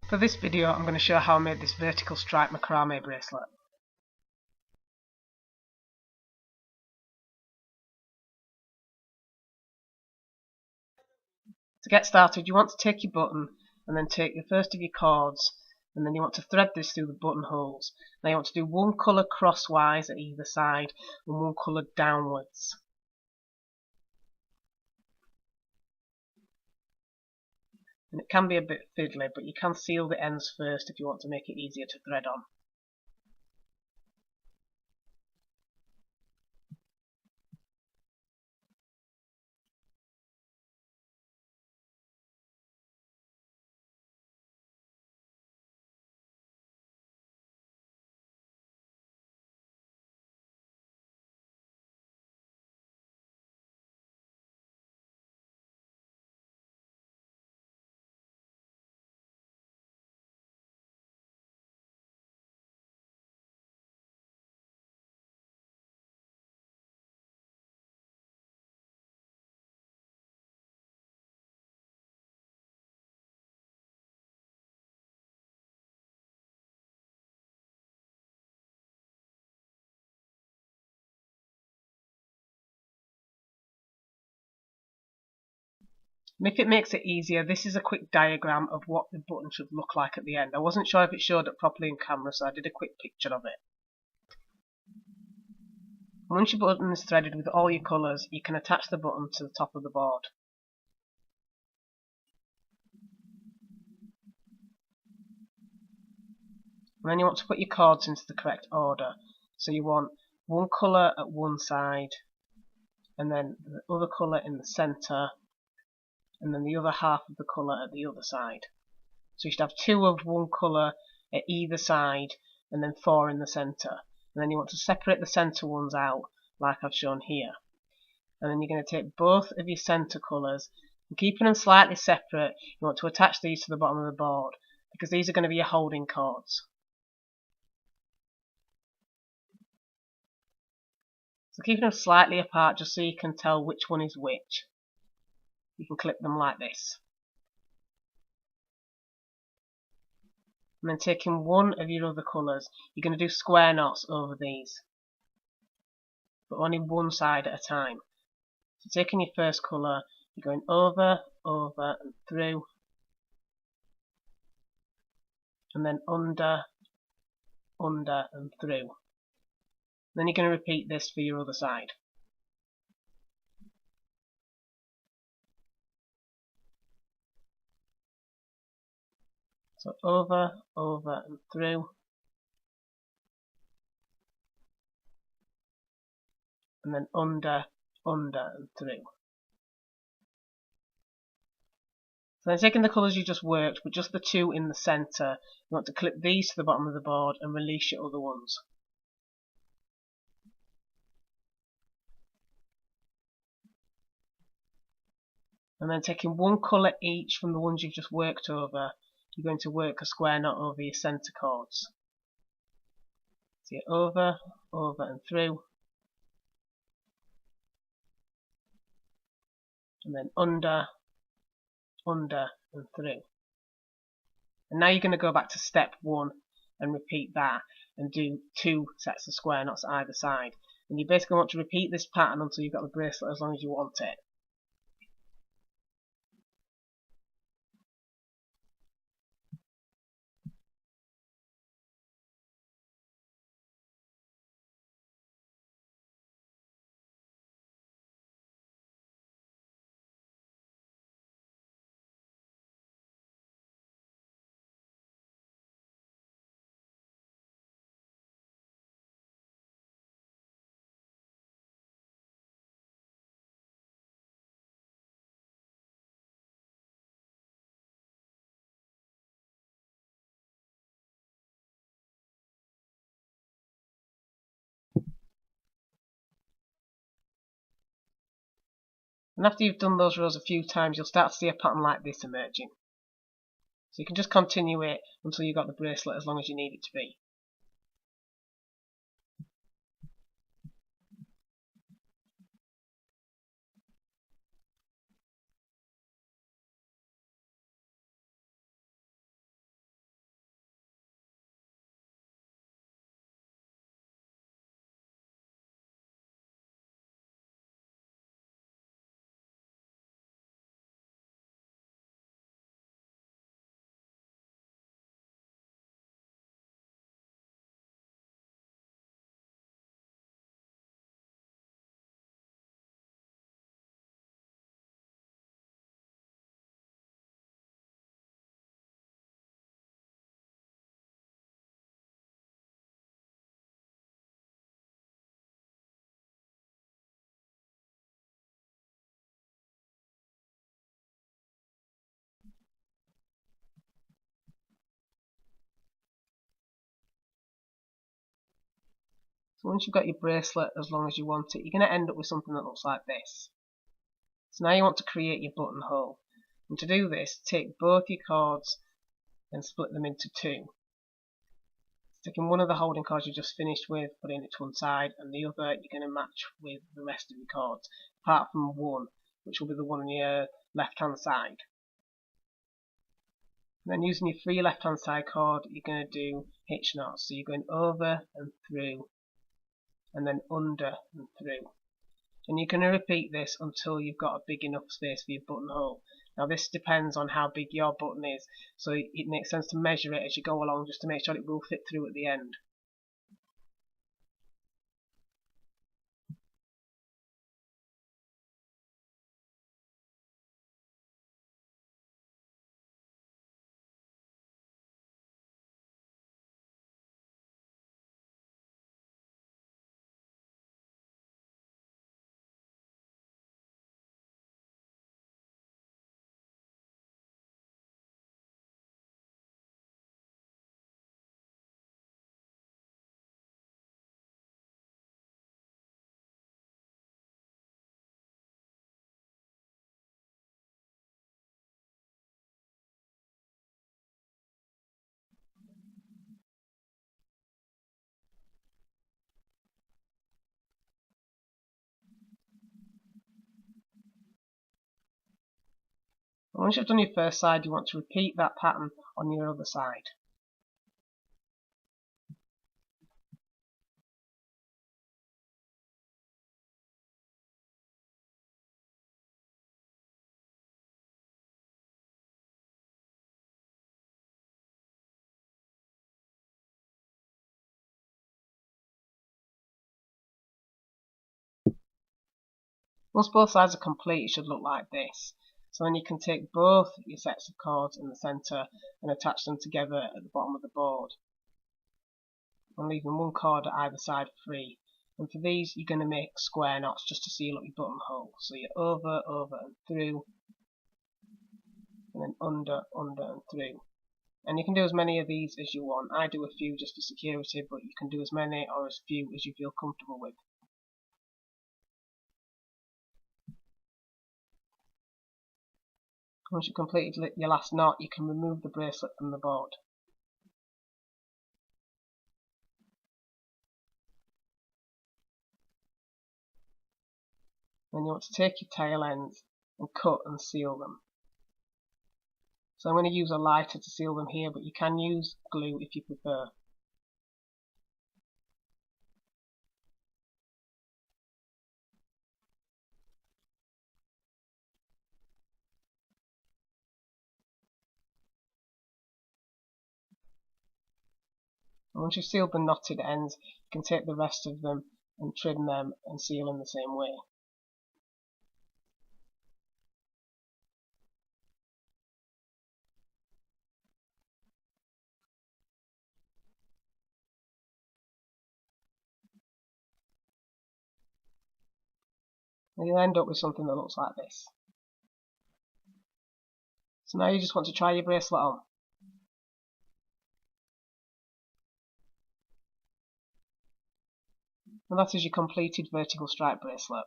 For this video I'm going to show how I made this vertical stripe macrame bracelet. To get started, you want to take your button and then take the first of your cords, and then you want to thread this through the buttonholes. Now you want to do one colour crosswise at either side and one colour downwards. And it can be a bit fiddly, but you can seal the ends first if you want to make it easier to thread on. And if it makes it easier, this is a quick diagram of what the button should look like at the end. I wasn't sure if it showed up properly in camera, so I did a quick picture of it. Once your button is threaded with all your colours, you can attach the button to the top of the board. And then you want to put your cords into the correct order. So you want one colour at one side, and then the other colour in the centre, and then the other half of the colour at the other side. So you should have two of one colour at either side, and then four in the centre. And then you want to separate the centre ones out, like I've shown here. And then you're going to take both of your centre colours, and keeping them slightly separate, you want to attach these to the bottom of the board, because these are going to be your holding cords. So keeping them slightly apart just so you can tell which one is which. You can clip them like this. And then taking one of your other colours, you're going to do square knots over these, but only one side at a time. So taking your first colour, you're going over, over and through, and then under, under and through. Then you're going to repeat this for your other side. So over, over and through, and then under, under and through. So then taking the colours you just worked, but just the two in the centre, you want to clip these to the bottom of the board and release your other ones. And then taking one colour each from the ones you've just worked over, you're going to work a square knot over your centre cords. So you're over, over and through, and then under, under and through. And now you're going to go back to step one and repeat that and do two sets of square knots either side. And you basically want to repeat this pattern until you've got the bracelet as long as you want it. And after you've done those rows a few times, you'll start to see a pattern like this emerging. So you can just continue it until you've got the bracelet as long as you need it to be. So once you've got your bracelet as long as you want it, you're going to end up with something that looks like this. So now you want to create your buttonhole. And to do this, take both your cords and split them into two. Sticking one of the holding cords you just finished with, putting it to one side, and the other you're going to match with the rest of your cords, apart from one, which will be the one on your left hand side. And then using your free left hand side cord, you're going to do hitch knots. So you're going over and through, and then under and through. And you're going to repeat this until you've got a big enough space for your buttonhole. Now this depends on how big your button is, so it makes sense to measure it as you go along just to make sure it will fit through at the end. And once you've done your first side, you want to repeat that pattern on your other side. Once both sides are complete, it should look like this. So then you can take both your sets of cords in the centre and attach them together at the bottom of the board, and leaving one cord at either side free. And for these you're going to make square knots just to seal up your buttonhole. So you're over, over and through, and then under, under and through. And you can do as many of these as you want. I do a few just for security, but you can do as many or as few as you feel comfortable with. Once you've completed your last knot, you can remove the bracelet from the board. Then you want to take your tail ends and cut and seal them. So I'm going to use a lighter to seal them here, but you can use glue if you prefer. And once you've sealed the knotted ends, you can take the rest of them and trim them and seal in the same way. And you'll end up with something that looks like this. So now you just want to try your bracelet on. And that is your completed vertical stripe bracelet.